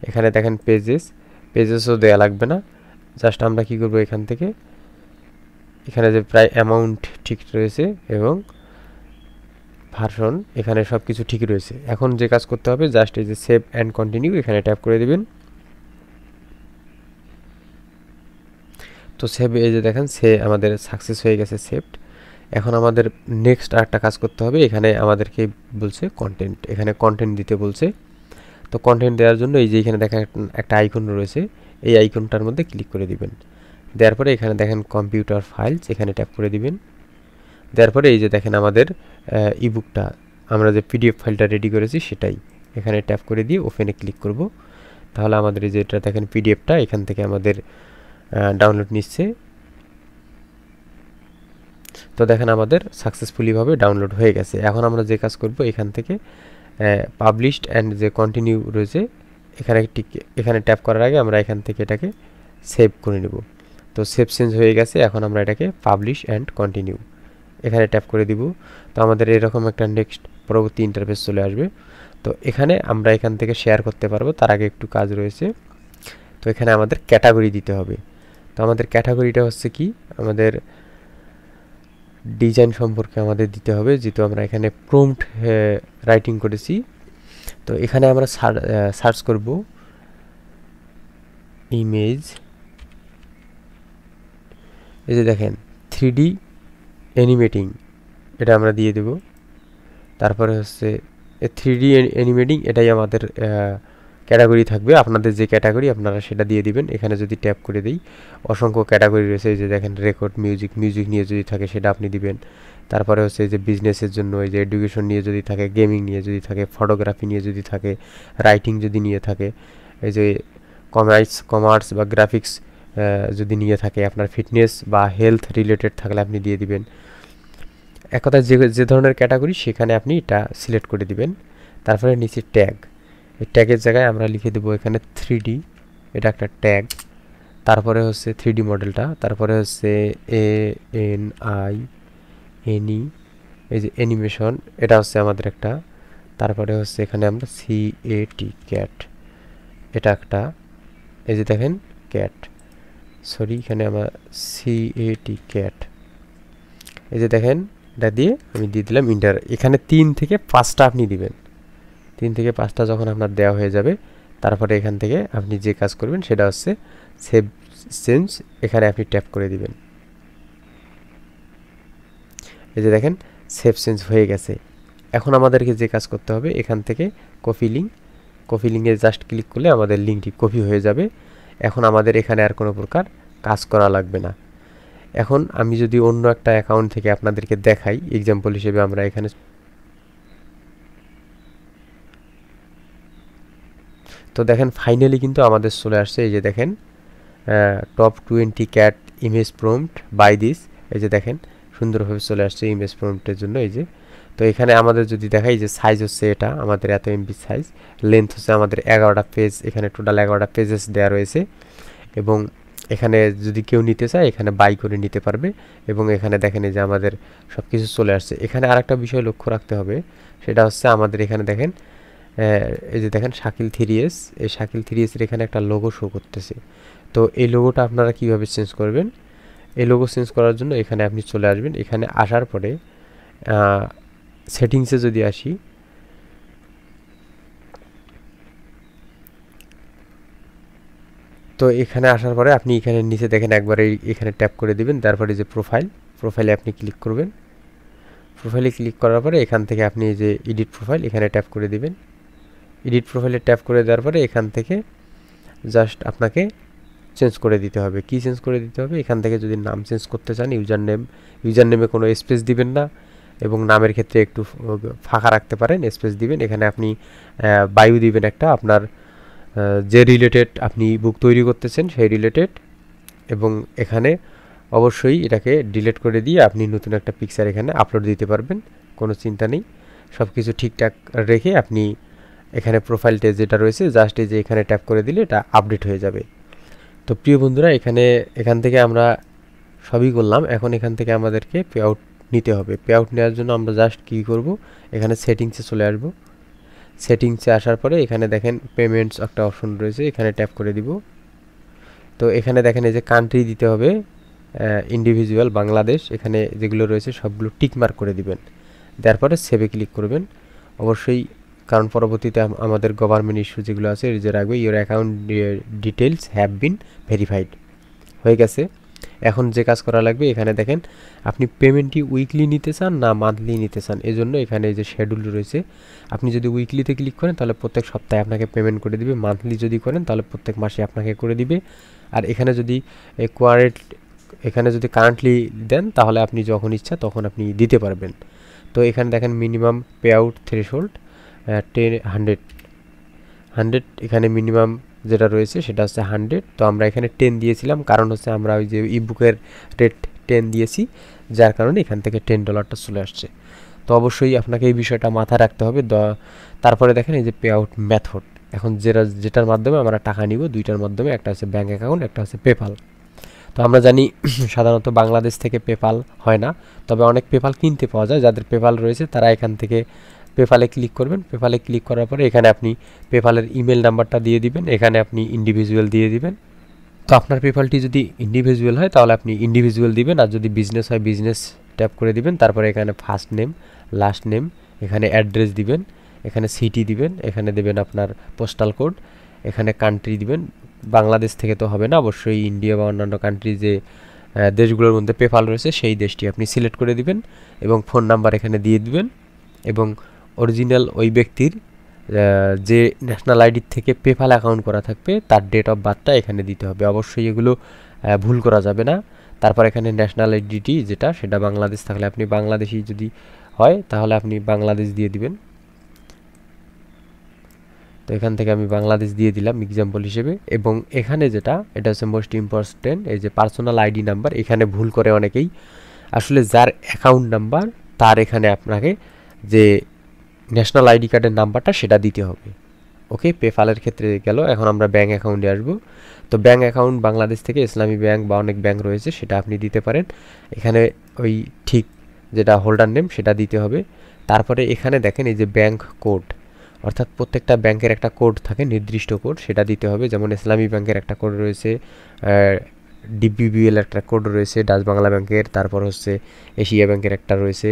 এখানে দেখেন পেজেসও দেওয়া লাগবে না। জাস্ট আমরা কি করব, এখান থেকে এখানে যে প্রায় অ্যামাউন্ট ঠিক রয়েছে এবং ভার্সন এখানে সব কিছু ঠিক রয়েছে। এখন যে কাজ করতে হবে, জাস্ট এই যে সেভ অ্যান্ড কন্টিনিউ এখানে ট্যাপ করে দিবেন। তো সেভ, এই যে দেখেন আমাদের সাকসেস হয়ে গেছে সেভড। এখন আমাদের নেক্সট আরেকটা কাজ করতে হবে, এখানে আমাদেরকে বলছে কন্টেন্ট, এখানে কন্টেন্ট দিতে বলছে। তো কন্টেন্ট দেওয়ার জন্য এই যে এখানে দেখেন একটা আইকন রয়েছে, এই আইকনটার মধ্যে ক্লিক করে দিবেন। দেওয়ার পরে এখানে দেখেন কম্পিউটার ফাইলস এখানে ট্যাপ করে দিবেন। দেওয়ার পরে এই যে দেখেন আমাদের ইবুকটা, আমরা যে পিডিএফ ফাইলটা রেডি করেছি সেটাই এখানে ট্যাপ করে দিয়ে ওপেনে ক্লিক করব। তাহলে আমাদের এই যে এটা দেখেন পিডিএফটা এখান থেকে আমাদের ডাউনলোড নিচ্ছে। তো দেখেন আমাদের সাকসেসফুলিভাবে ডাউনলোড হয়ে গেছে। এখন আমরা যে কাজ করব, এখান থেকে পাবলিশড অ্যান্ড যে কন্টিনিউ রয়েছে এখানে ট্যাপ করার আগে আমরা এখান থেকে এটাকে সেভ করে নেব। তো সেভ চেঞ্জ হয়ে গেছে। এখন আমরা এটাকে পাবলিশ অ্যান্ড কন্টিনিউ এখানে ট্যাপ করে দিব। তো আমাদের এরকম একটা নেক্সট পরবর্তী ইন্টারফেস চলে আসবে। তো এখানে আমরা এখান থেকে শেয়ার করতে পারবো, তার আগে একটু কাজ রয়েছে। তো এখানে আমাদের ক্যাটাগরি দিতে হবে। তো আমাদের ক্যাটাগরিটা হচ্ছে কি, আমাদের ডিজাইন সম্পর্কে আমাদের দিতে হবে, যেহেতু আমরা এখানে প্রম্পট রাইটিং করেছি। তো এখানে আমরা সার্চ করব ইমেজ, এই যে দেখেন 3D অ্যানিমেটিং, এটা আমরা দিয়ে দেব। তারপরে হচ্ছে 3D অ্যানিমেটিং, এটাই আমাদের ক্যাটাগরি থাকবে। আপনাদের যে ক্যাটাগরি আপনারা সেটা দিয়ে দিবেন। এখানে যদি ট্যাপ করে দিই, অসংখ্য ক্যাটাগরি রয়েছে। এই যে দেখেন রেকর্ড মিউজিক নিয়ে যদি থাকে সেটা আপনি দিবেন। তারপরে হচ্ছে এই যে বিজনেসের জন্য, এই যে এডুকেশন নিয়ে যদি থাকে, গেমিং নিয়ে যদি থাকে, ফটোগ্রাফি নিয়ে যদি থাকে, রাইটিং যদি নিয়ে থাকে, এই যে কমার্স বা গ্রাফিক্স যদি নিয়ে থাকে, আপনার ফিটনেস বা হেলথ রিলেটেড থাকলে আপনি দিয়ে দিবেন। এক কথায় যে ধরনের ক্যাটাগরি সেখানে আপনি এটা সিলেক্ট করে দিবেন। তারপরে নিচে ট্যাগ, এই ট্যাগের জায়গায় আমরা লিখে দেবো এখানে 3D, এটা একটা ট্যাগ। তারপরে হচ্ছে 3D মডেলটা, তারপরে হচ্ছে ANIME, এই যে অ্যানিমেশন, এটা হচ্ছে আমাদের একটা। তারপরে হচ্ছে এখানে আমরা CAT, ক্যাট, এটা একটা। এই যে দেখেন ক্যাট, এখানে আমার CAT, ক্যাট, এই যে দেখেন এটা দিয়ে আমি দিয়ে দিলাম ইন্টার। এখানে 3 থেকে 5টা আপনি দিবেন। 3 থেকে 5টা যখন আপনার দেওয়া হয়ে যাবে, তারপরে এখান থেকে আপনি যে কাজ করবেন সেটা হচ্ছে সেভ চেঞ্জ, এখানে আপনি ট্যাপ করে দিবেন। এই যে দেখেন সেভ চেঞ্জ হয়ে গেছে। এখন আমাদেরকে যে কাজ করতে হবে, এখান থেকে কপি লিঙ্কে জাস্ট ক্লিক করলে আমাদের লিঙ্কটি কপি হয়ে যাবে। এখন আমাদের এখানে আর কোনো প্রকার কাজ করা লাগবে না। এখন আমি যদি অন্য একটা অ্যাকাউন্ট থেকে আপনাদেরকে দেখাই, এক্সাম্পল হিসেবে আমরা এখানে তো দেখেন ফাইনালি কিন্তু আমাদের চলে আসছে। এই যে দেখেন top 20 cat image prompt by this, এই যে দেখেন সুন্দরভাবে চলে আসছে ইমেজ প্রম্পটের জন্য। এই যে তো এখানে আমাদের যদি দেখাই যে সাইজ হচ্ছে এটা আমাদের এত এমবি সাইজ, লেন্থ হচ্ছে আমাদের 11টা পেজ, এখানে টোটাল 11টা পেজেস দেওয়া রয়েছে। এবং এখানে যদি কেউ নিতে চায় এখানে বাই করে নিতে পারবে। এবং এখানে দেখেন এই যে আমাদের সব কিছু চলে আসছে। এখানে আরেকটা বিষয় লক্ষ্য রাখতে হবে, সেটা হচ্ছে আমাদের এখানে দেখেন এই যে দেখেন শাকিল 3S, এই শাকিল 3S এর এখানে একটা লোগো শো করতেছে। তো এই লোগোটা আপনারা কিভাবে চেঞ্জ করবেন? এই লোগো চেঞ্জ করার জন্য এখানে আপনি চলে আসবেন। এখানে আসার পরে সেটিংসে যদি আসি, তো এখানে আসার পরে আপনি এখানে নিচে দেখেন একবারে এখানে ট্যাপ করে দিবেন। তারপরে যে প্রোফাইলে আপনি ক্লিক করবেন। প্রোফাইলে ক্লিক করার পরে এখান থেকে আপনি যে এডিট প্রোফাইল এখানে ট্যাপ করে দিবেন। এডিট প্রোফাইলে ট্যাপ করে দেওয়ার পরে এখান থেকে জাস্ট আপনাকে চেঞ্জ করে দিতে হবে। কি চেঞ্জ করে দিতে হবে? এখান থেকে যদি নাম চেঞ্জ করতে চান, ইউজার নেমে কোনো স্পেস দিবেন না, এবং নামের ক্ষেত্রে একটু ফাঁকা রাখতে পারেন, স্পেস দিবেন। এখানে আপনি বায়ু দিবেন একটা, আপনার যে রিলেটেড আপনি বুক তৈরি করতেছেন সেই রিলেটেড। এবং এখানে অবশ্যই এটাকে ডিলিট করে দিয়ে আপনি নতুন একটা পিকচার এখানে আপলোড দিতে পারবেন, কোনো চিন্তা নেই। সব কিছু ঠিকঠাক রেখে আপনি এখানে প্রোফাইলটা যেটা রয়েছে জাস্ট এই যে এখানে ট্যাপ করে দিলে এটা আপডেট হয়ে যাবে। তো প্রিয় বন্ধুরা, এখান থেকে আমরা সবই করলাম। এখন এখান থেকে আমাদেরকে পে আউট নিতে হবে। পে আউট নেওয়ার জন্য আমরা জাস্ট কী করব, এখানে সেটিংসে চলে আসব। সেটিংসে আসার পরে এখানে দেখেন পেমেন্টস একটা অপশন রয়েছে, এখানে ট্যাপ করে দিব। তো এখানে দেখেন এই যে কান্ট্রি দিতে হবে ইন্ডিভিজুয়াল বাংলাদেশ, এখানে যেগুলো রয়েছে সবগুলো টিক মার্ক করে দিবেন। দেওয়ার পরে সেভে ক্লিক করবেন অবশ্যই, কারণ পরবর্তীতে আমাদের গভর্নমেন্ট ইস্যু যেগুলো আছে যে রাখবে your account details have been verified হয়ে গেছে। এখন যে কাজ করা লাগবে, এখানে দেখেন আপনি পেমেন্টটি উইকলি নিতে চান না মান্থলি নিতে চান, এজন্য এখানে যে শিডিউল রয়েছে, আপনি যদি উইকলিতে ক্লিক করেন তাহলে প্রত্যেক সপ্তাহে আপনাকে পেমেন্ট করে দিবে, মান্থলি যদি করেন তাহলে প্রত্যেক মাসে আপনাকে করে দিবে। আর এখানে যদি কারেন্টলি দেন তাহলে আপনি যখন ইচ্ছা তখন আপনি দিতে পারবেন। তো এখানে দেখেন মিনিমাম পে আউট থ্রেশহোল্ড 100, এখানে মিনিমাম যেটা রয়েছে সেটা হচ্ছে 100। তো আমরা এখানে 10 দিয়েছিলাম, কারণ হচ্ছে আমরা ওই যে ইবুকের রেট 10 দিয়েছি, যার কারণে এখান থেকে $10 চলে আসছে। তো অবশ্যই আপনাকে এই বিষয়টা মাথায় রাখতে হবে। তারপরে দেখেন এই যে পে আউট মেথড, এখন যেটার মাধ্যমে আমরা টাকা নিব, দুইটার মাধ্যমে, একটা হচ্ছে ব্যাঙ্ক অ্যাকাউন্ট, একটা হচ্ছে পেপাল। তো আমরা জানি সাধারণত বাংলাদেশ থেকে পেপাল হয় না, তবে অনেক পেপাল কিনতে পাওয়া যায়। যাদের পেপাল রয়েছে তারা এখান থেকে পেপালে ক্লিক করবেন। পেপালে ক্লিক করার পরে এখানে আপনি পেপালের ইমেল নাম্বারটা দিয়ে দিবেন, এখানে আপনি ইন্ডিভিজুয়াল দিয়ে দিবেন। তো আপনার পেপালটি যদি ইন্ডিভিজুয়াল হয় তাহলে আপনি ইন্ডিভিজুয়াল দিবেন, আর যদি বিজনেস হয় বিজনেস ট্যাপ করে দিবেন। তারপরে এখানে ফার্স্ট নেম, লাস্ট নেম, এখানে অ্যাড্রেস দিবেন, এখানে সিটি দিবেন, এখানে দেবেন আপনার পোস্টাল কোড, এখানে কান্ট্রি দিবেন। বাংলাদেশ থেকে তো হবে না, অবশ্যই ইন্ডিয়া বা অন্যান্য কান্ট্রি যে দেশগুলোর মধ্যে পেপাল রয়েছে সেই দেশটি আপনি সিলেক্ট করে দিবেন, এবং ফোন নাম্বার এখানে দিয়ে দিবেন। এবং অরিজিনাল ওই ব্যক্তির যে ন্যাশনাল আইডির থেকে পেপাল অ্যাকাউন্ট করা থাকবে তার ডেট অফ বার্থটা এখানে দিতে হবে, অবশ্যই এগুলো ভুল করা যাবে না। তারপর এখানে ন্যাশনাল আইডিটি যেটা, সেটা বাংলাদেশ থাকলে আপনি বাংলাদেশি, যদি হয় তাহলে আপনি বাংলাদেশ দিয়ে দিবেন। তো এখান থেকে আমি বাংলাদেশ দিয়ে দিলাম এক্সাম্পল হিসেবে। এবং এখানে যেটা, এটা হচ্ছে মোস্ট ইম্পর্টেন্ট, এই যে পার্সোনাল আইডি নাম্বার, এখানে ভুল করে অনেকেই, আসলে যার অ্যাকাউন্ট নাম্বার তার এখানে আপনাকে যে ন্যাশনাল আইডি কার্ডের নাম্বারটা সেটা দিতে হবে। ওকে, পেপালের ক্ষেত্রে গেল। এখন আমরা ব্যাঙ্ক অ্যাকাউন্টে আসব। তো ব্যাঙ্ক অ্যাকাউন্ট বাংলাদেশ থেকে ইসলামী ব্যাংক বা অনেক ব্যাংক রয়েছে, সেটা আপনি দিতে পারেন। এখানে ওই ঠিক যেটা হোল্ডার নেম সেটা দিতে হবে। তারপরে এখানে দেখেন এই যে ব্যাংক কোড, অর্থাৎ প্রত্যেকটা ব্যাংকের একটা কোড থাকে, নির্দিষ্ট কোড, সেটা দিতে হবে। যেমন ইসলামী ব্যাংকের একটা কোড রয়েছে, ডিবিবিএল একটা কোড রয়েছে, ডাচ বাংলা ব্যাংকের, তারপর হচ্ছে এশিয়া ব্যাংকের একটা রয়েছে।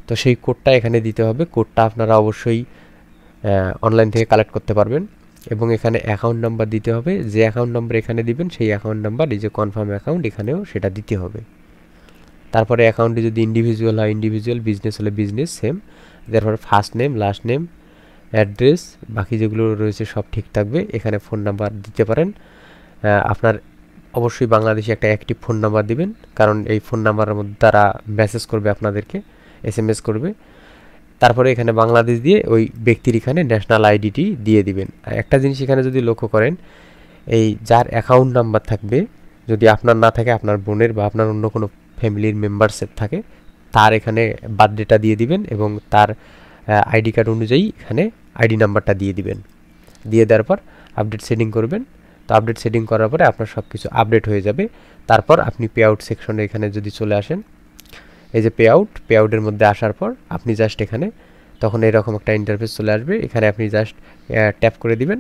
তো সেই কোডটা এখানে দিতে হবে। কোডটা আপনারা অবশ্যই অনলাইন থেকে কালেক্ট করতে পারবেন। এবং এখানে অ্যাকাউন্ট নাম্বার দিতে হবে, যে অ্যাকাউন্ট নাম্বার এখানে দিবেন সেই অ্যাকাউন্ট নাম্বার এই যে কনফার্ম অ্যাকাউন্ট এখানেও সেটা দিতে হবে। তারপরে অ্যাকাউন্টে যদি ইন্ডিভিজুয়াল হয় ইন্ডিভিজুয়াল, বিজনেস হলে বিজনেস সেম। তারপরে first name, last name, address, বাকি যেগুলো রয়েছে সব ঠিক থাকবে। এখানে ফোন নাম্বার দিতে পারেন। আপনার অবশ্যই বাংলাদেশে একটা অ্যাক্টিভ ফোন নাম্বার দিবেন, কারণ এই ফোন নাম্বারের মধ্যে তারা মেসেজ করবে আপনাদেরকে, SMS করবে। তারপরে এখানে বাংলাদেশ দিয়ে ওই ব্যক্তির এখানে ন্যাশনাল আইডিটি দিয়ে দিবেন। একটা জিনিস এখানে যদি লক্ষ্য করেন, এই যার অ্যাকাউন্ট নাম্বার থাকবে, যদি আপনার না থাকে, আপনার বোনের বা আপনার অন্য কোনো ফ্যামিলির মেম্বার্সের থাকে, তার এখানে বার্থডেটা দিয়ে দিবেন এবং তার আইডি কার্ড অনুযায়ী এখানে আইডি নাম্বারটা দিয়ে দিবেন। দিয়ে দেওয়ার পর আপডেট সেটিং করবেন। তো আপডেট সেটিং করার পরে আপনার সব কিছু আপডেট হয়ে যাবে। তারপর আপনি পে আউট সেকশনে এখানে যদি চলে আসেন, এই যে পে আউটের মধ্যে আসার পর আপনি জাস্ট এখানে তখন এরকম একটা ইন্টারফেস চলে আসবে। এখানে আপনি জাস্ট ট্যাপ করে দিবেন,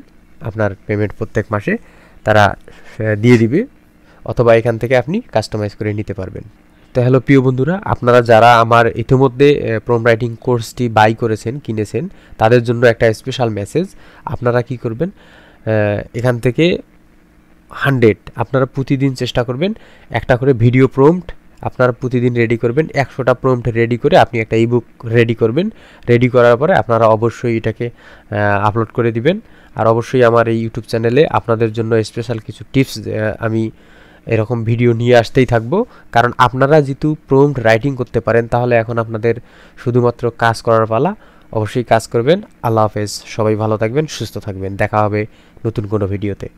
আপনার পেমেন্ট প্রত্যেক মাসে তারা দিয়ে দিবে, অথবা এখান থেকে আপনি কাস্টমাইজ করে নিতে পারবেন। তো হ্যালো প্রিয় বন্ধুরা, আপনারা যারা আমার ইতিমধ্যে প্রম্পট রাইটিং কোর্সটি বাই করেছেন, কিনেছেন, তাদের জন্য একটা স্পেশাল মেসেজ। আপনারা কি করবেন, এখান থেকে 100 আপনারা প্রতিদিন চেষ্টা করবেন একটা করে ভিডিও প্রম্পট আপনারা প্রতিদিন রেডি করবেন। 100টা প্রম্পট রেডি করে আপনি একটা ইবুক রেডি করবেন। রেডি করার পরে আপনারা অবশ্যই এটাকে আপলোড করে দিবেন। আর অবশ্যই আমার এই ইউটিউব চ্যানেলে আপনাদের জন্য স্পেশাল কিছু টিপস আমি এরকম ভিডিও নিয়ে আসতেই থাকবো, কারণ আপনারা যেহেতু প্রম্পট রাইটিং করতে পারেন, তাহলে এখন আপনাদের শুধুমাত্র কাজ করার পালা। অবশ্যই কাজ করবেন। আল্লাহ হাফেজ, সবাই ভালো থাকবেন, সুস্থ থাকবেন, দেখা হবে নতুন কোনো ভিডিওতে।